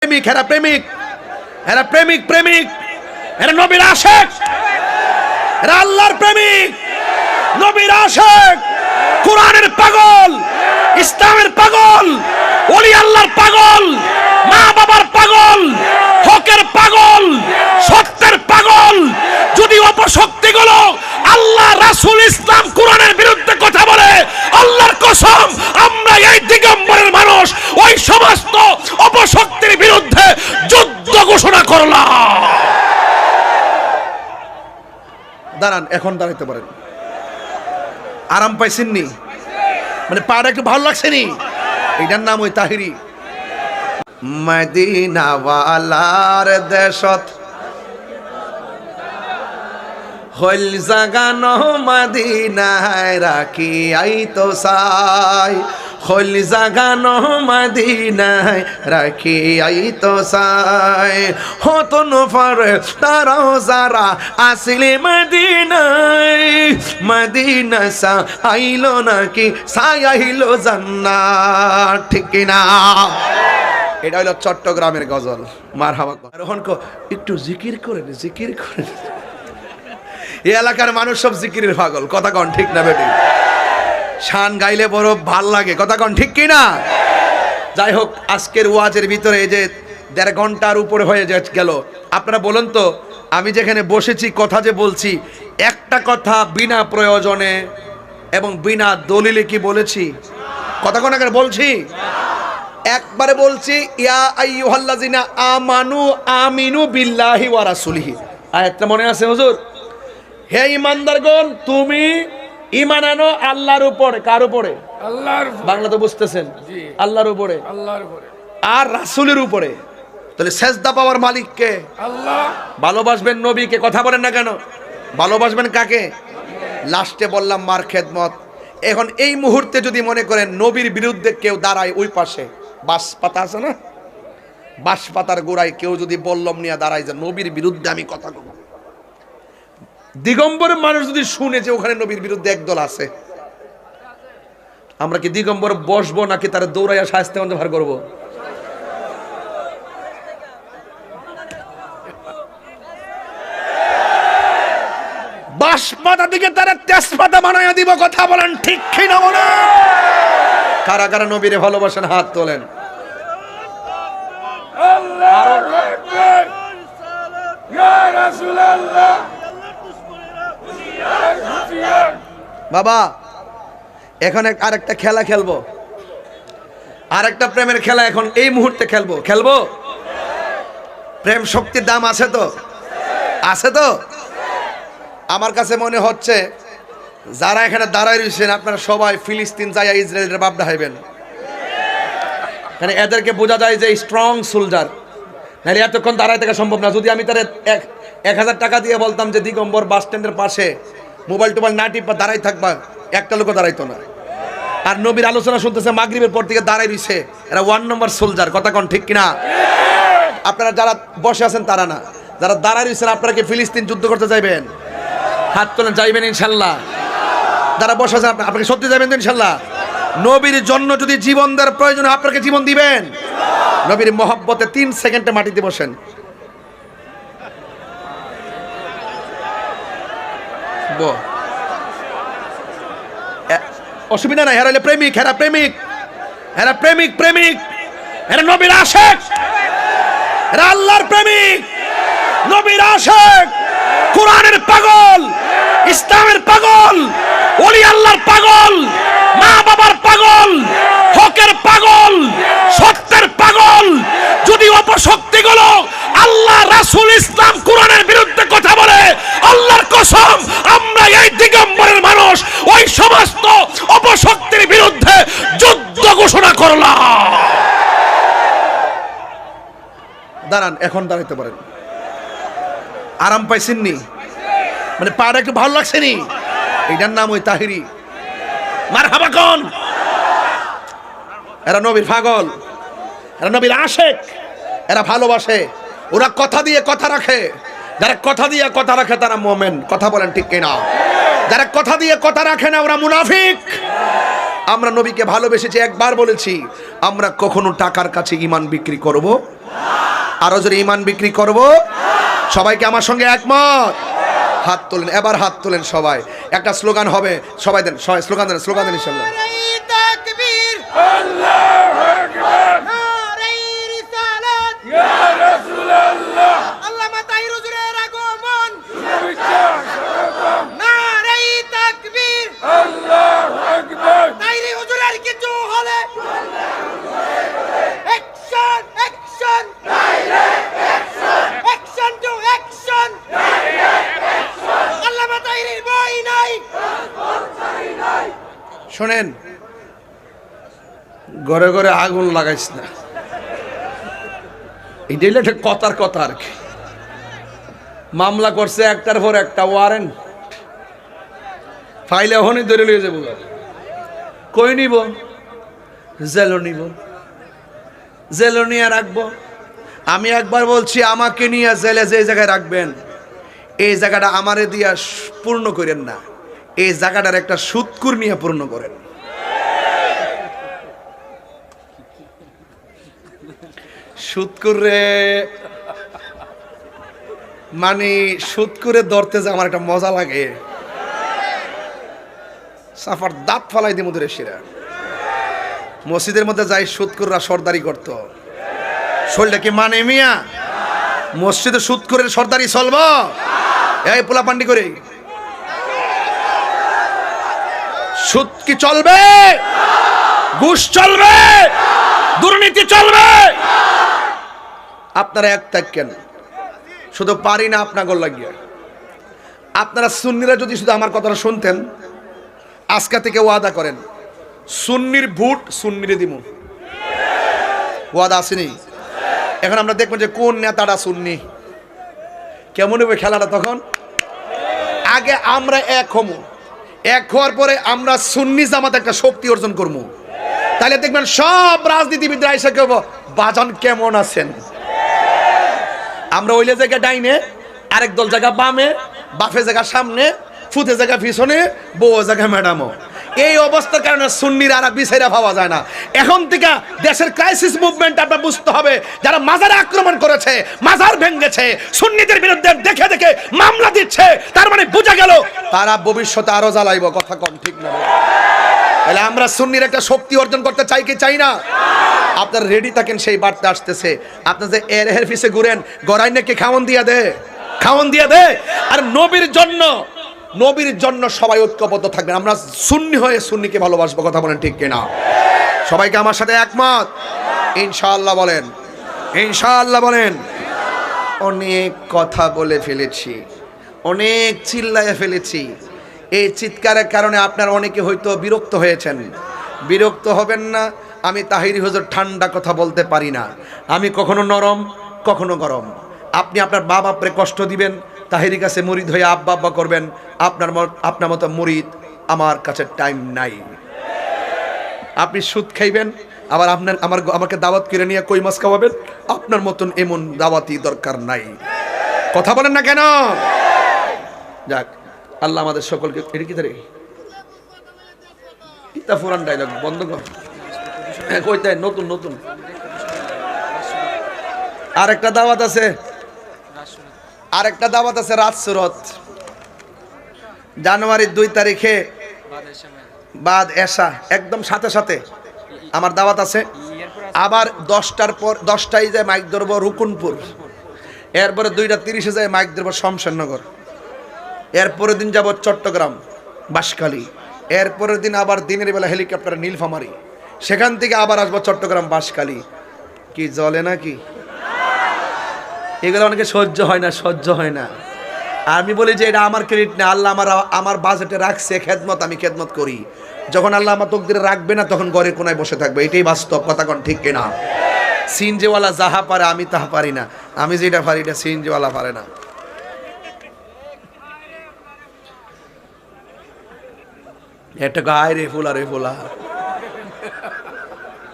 প্রেমিক, এরা প্রেমিক, এরা প্রেমিক প্রেমিক, এরা নবীর আশিক, এরা আল্লাহর প্রেমিক, নবীর আশিক, কোরআনের পাগল, ইসলামের পাগল, ওলি আল্লাহর পাগল, মা বাবার পাগল, হকের পাগল, সত্যের পাগল। যদি অপশক্তিগুলো আল্লাহ, রাসূল, ইসলাম, কোরআনের বিরুদ্ধে কথা বলে, আল্লাহর কসম আমরা এই দিগম্বরের মানুষ ওই সমস্ত অপশক্তির বিরুদ্ধে যুদ্ধ ঘোষণা করলাম। দাঁড়ান, এখন দাঁড়াইতে পারেন। আরাম পাইছেন নি? মানে পাড়া একটু ভালো লাগছে নি? এটার নাম ওই তাহিরি। মদিনাওয়ালার দেশত হইল জাগানো মদিনায় রাখি আইতো সাই, হইল জাগানো মদিনায় রাখি আইতো সাই। হতন পরে তারাও যারা আসলে মদিনায়, মদিনা সা আইলো নাকি সাই আইলো জান্নাত, ঠিক কিনা? এটা হলো চট্টগ্রামের গজল। মারহাবা। রোহন কো একটু জিকির করেন, জিকির করেন। এই এলাকার মানুষ সব জিকিরের পাগল, কথা কন ঠিক না বেটি? শান গাইলে বড় ভাল লাগে, কথা কন ঠিক কি না? যাই হোক, আজকের ওয়াজের ভিতরে এই যে 1.5 ঘন্টার উপরে হয়ে গেল, আপনারা বলুন তো, আমি যেখানে বসেছি কথা যে বলছি, একটা কথা বিনা প্রয়োজনে এবং বিনা দলিলে কি বলেছি? কথা কোন আগে বলছি? একবারে বলছি, ইয়া আইয়ুহাল্লাযিনা আমানু আমিনু বিল্লাহি ওয়া রাসূলিহি। আয়াতটা মনে আছে হুজুর? হে ঈমানদারগণ, তুমি ঈমান আনো আল্লাহর উপরে। কার উপরে? আল্লাহর। বাংলা তো বুঝতেছেন? জি। আল্লাহর উপরে, আল্লাহর উপরে আর রাসূলের উপরে। তাহলে সেজদা পাওয়ার মালিক কে? আল্লাহ। ভালোবাসবেন নবীকে, কথা বলেন না কেন? ভালোবাসবেন কাকে? লাস্টে বললাম মার খেদমত। এখন এই মুহূর্তে যদি মনে করেন নবীর বিরুদ্ধে কেউ দাঁড়ায়, ওই পাশে বাঁশ পাতা আছে না, বাঁশ পাতার গোড়ায় কেউ যদি বল্লম নিয়ে দাঁড়ায় যে নবীর বিরুদ্ধে আমি কথা বলবো, দিগম্বরের মানুষ যদি শুনে যে ওখানে নবীর বিরুদ্ধে একদল আছে, আমরা কি দিগম্বর বসবো নাকি তারা দৌড়াইয়া শাস্তি ভার করবো? বাঁশ পাতা দিকে তারা তেজপাতা বানাইয়া দিব, কথা বলেন ঠিক কি না বলেন? কারা কারা নবীরে ভালোবাসেন হাত তোলেন। বাবা, এখন আরেকটা খেলা খেলবো, আরেকটা প্রেমের খেলা এখন এই মুহূর্তে খেলবো। খেলবো? প্রেম শক্তির দাম আছে তো? আছে তো? আমার কাছে মনে হচ্ছে যারা এখানে দাঁড়ায় রয়েছেন আপনারা সবাই ফিলিস্তিন যাইয়া ইসরায়েলের বাপ দেখাইবেন, মানে এদেরকে বোঝা যায় যে স্ট্রং সোলজার। নাহলে এতক্ষণ দাঁড়ায় থাকা সম্ভব না। যদি আমি তার 1000 টাকা দিয়ে বলতাম যে দিগম্বর বাস স্ট্যান্ডের পাশে মোবাইল টোবাইল না টিপা দাঁড়াই থাকবা, একটা লোকও দাঁড়াইতো না। আর নবীর আলোচনা শুনতেছে, মাগরিবের পর থেকে দাঁড়াই রইছে, এরা 1 নম্বর সোলজার, কথা কন ঠিক কিনা? আপনারা যারা বসে আছেন তারা না, যারা দাঁড়াই রইছেন, আপনারা কি ফিলিস্তিন যুদ্ধ করতে যাইবেন? হাত তোলেন, যাইবেন ইনশাল্লাহ? যারা বসে আছেন আপনাকে সত্যি যাবেন তো ইনশাল্লাহ? নবীর জন্য যদি জীবন দেওয়ার প্রয়োজন, আপনাকে জীবন দিবেন? নবীর মহব্বতে 3 সেকেন্ডে মাটিতে বসেন। অসুবিধা নাই, এরা প্রেমিক, এরা প্রেমিক, এরা প্রেমিক প্রেমিক, এরা নবীর আশিক, এরা আল্লাহর প্রেমিক, নবীর আশিক, কোরআনের পাগল, ইসলামের পাগল, ওলি আল্লাহর পাগল, মা বাবার পাগল, হকের পাগল, সত্যের পাগল। যদি অপশক্তিগুলো আল্লাহ, রাসূল, ইসলাম, কোরআনের বিরুদ্ধে কথা বলে, আল্লাহর কসম আমরা এই দিগম্বরের মানুষ ওই সমস্ত অপশক্তির বিরুদ্ধে যুদ্ধ ঘোষণা করলাম। দাঁড়ান, এখন দাঁড়াইতে পারেন। আরাম পাইছেন নি? মানে পাড়া একটু ভালো লাগছে নি? এটার নাম ওই তাহিরি। মারহাবা কোন? এরা নবীর পাগল, এরা নবীর আশিক, এরা ভালোবাসে, ওরা কথা দিয়ে কথা রাখে। যারা কথা দিয়ে কথা রাখে তারা মুমিন, কথা বলেন ঠিক কিনা? যারা কথা দিয়ে কথা রাখে না ওরা মুনাফিক। আমরা নবীকে ভালোবেসেছি, একবার বলেছি আমরা কখনো টাকার কাছে ঈমান বিক্রি করব না। আরো জোরে ঈমান বিক্রি করব। সবাইকে আমার সঙ্গে একমত? হাত তোলেন, এবার হাত তোলেন সবাই। একটা স্লোগান হবে, সবাই দেন, সবাই স্লোগান দেন, স্লোগান দেন ইনশাআল্লাহ। তাকবীর, আল্লাহু আকবার, নারে রিসালাত, ইয়া রাসূলুল্লাহ, আল্লামা তাহির হুজুরের আগমন, শুভেচ্ছা স্বাগতম, নারে তাকবীর, আল্লাহু আকবার, তাহির হুজুরের কিছু হলে action action, direct action, action to action, direct action, আল্লামা তাহিরের বই নাই। শোনেন, ঘরে ঘরে আগুন লাগাইস না, এটাই একটা কথার কথা আর কি। মামলা করছে একটার পর একটা, ওয়ারেন্ট ফাইলে এখনই ধরে লিয়ে যাবো। কই নিব? জেলো নিব, জেলো নিয়ে রাখবো। আমি একবার বলছি, আমাকে নিয়ে জেলে যে জায়গায় রাখবেন, এই জায়গাটা আমারে দিয়া পূর্ণ করেন না, এই জায়গাটার একটা সুৎকুর নিয়ে পূর্ণ করেন। সুৎকুরে মানে সুৎকুরে ধরতে যে আমার একটা মজা লাগে, সাফার দাঁত ফালাই দি মুদুরে শিরা। মসজিদের মধ্যে যাই সুৎকুররা সর্দারি করত, শরীরটা কি মানে মিয়া? মসজিদে সুৎকুরের সর্দারি চলব? এই পোলা পান্ডি করে সুদ কি চলবে? ঘুষ চলবে? দুর্নীতি চলবে? আপনারা এক থাকেন, শুধু পারি না আপনাকে লাগিয়ে। আপনারা সুন্নিরা যদি শুধু আমার কথাটা শুনতেন, আজকে থেকে ওয়াদা করেন, সুন্নির ভোট সুন্নিরে দিব। ওয়াদা আসেনি? এখন আমরা দেখবেন যে কোন নেতাটা সুন্নি, কেমন হবে খেলাটা তখন। আগে আমরা এক হমু, এক হওয়ার পরে আমরা সুন্নি জামাত একটা শক্তি অর্জন করবো। তাহলে দেখবেন সব রাজনীতিবিদরা এসে কেউ বাজান কেমন আছেন। আমরা ওইলে জায়গা ডাইনে, আরেক দল জায়গা বামে, বাফে জায়গা সামনে, ফুতে জায়গা পিছনে, বউ জায়গা ম্যাডামও। এই অবস্থার কারণে সুন্নিরা আর বিচাইরা পাওয়া যায় না। এখন থেকে দেশের ক্রাইসিস মুভমেন্ট আপনার বুঝতে হবে, যারা মাজারে আক্রমণ করেছে, মাজার ভেঙেছে, সুন্নিদের বিরুদ্ধে দেখে দেখে মামলা দিচ্ছে, তার মানে বোঝা গেল তারা ভবিষ্যতে আরো জ্বালাইব। কথা কম ঠিক না? তাহলে আমরা সুন্নির একটা শক্তি অর্জন করতে চাই কি চাই না? আপনারা রেডি থাকেন, সেই বার্তা আসতেছে। আপনার যে এর পিছে ঘুরেন, গড়াই নাকি খাওয়ান দিয়া দে, খাওয়ান দিয়া দে। আর নবীর জন্য সবাই ঐক্যবদ্ধ থাকবেন। আমরা সুন্নি হয়ে সুন্নিকে ভালোবাসবো। কথা বলেন ঠিক কিনা? সবাইকে আমার সাথে একমত? ইনশাআল্লাহ বলেন, ইনশাআল্লাহ বলেন। অনেক কথা বলে ফেলেছি, অনেক চিল্লাইয়া ফেলেছি। এই চিৎকারের কারণে আপনার অনেকে হয়তো বিরক্ত হয়েছেন। বিরক্ত হবেন না। আমি তাহিরি হুজুর ঠান্ডা কথা বলতে পারি না, আমি কখনো নরম কখনো গরম। আপনি আপনার বাবা বাপরে কষ্ট দিবেন, তাহিরি কাছে মুরিদ হয়ে আব্বা আব্বা করবেন, আপনার মতো মুরিদ আমার কাছে টাইম নাই। আপনি সুদ খাইবেন, আবার আমাকে দাওয়াত করে নিয়ে কই মাছ খাওয়াবেন, আপনার মতন এমন দাওয়াতি দরকার নাই। কথা বলেন না কেন? যাক, আল্লাহ আমাদের সকলকে। এটা কি ধরে ইতা পুরান ডায়লগ বন্ধ কর, কইতে নতুন নতুন আরেকটা দাওয়াত আছে, আরেকটা দাওয়াত আছে রাত সুরত, জানুয়ারির 2 তারিখে বাদ এশা, একদম সাথে সাথে আমার দাওয়াত আছে। আবার 10টার পর 10টায় যায় মাইক ধরবো রুকুনপুর, এরপরে 2:30 যায় মাইক ধরবো শমশেরনগর, এরপরের দিন যাব চট্টগ্রাম বাঁশখালী, এরপরের দিন আবার দিনের বেলা হেলিকপ্টারে নীলফামারী, সেখান থেকে আবার আসবো চট্টগ্রাম বাঁশখালী। কি জ্বলে নাকি? এগুলো অনেকে সহ্য হয় না, সহ্য হয় না। আমি বলি যে এটা আমার ক্রেডিট না, আল্লাহ আমার বাজেটে রাখছে খেদমত, আমি খেদমত করি। যখন আল্লাহ আমার তকদিরে রাখবে না, তখন ঘরের কোনায় বসে থাকবে। এটাই বাস্তব। কথা কোন ঠিক কিনা? সিনজিওয়ালা যাহা পারে আমি তাহা পারি না, আমি যেটা পারি এটা সিনজিওয়ালা পারে না। একটা গায়ে রে ফুলা রে ফুলা।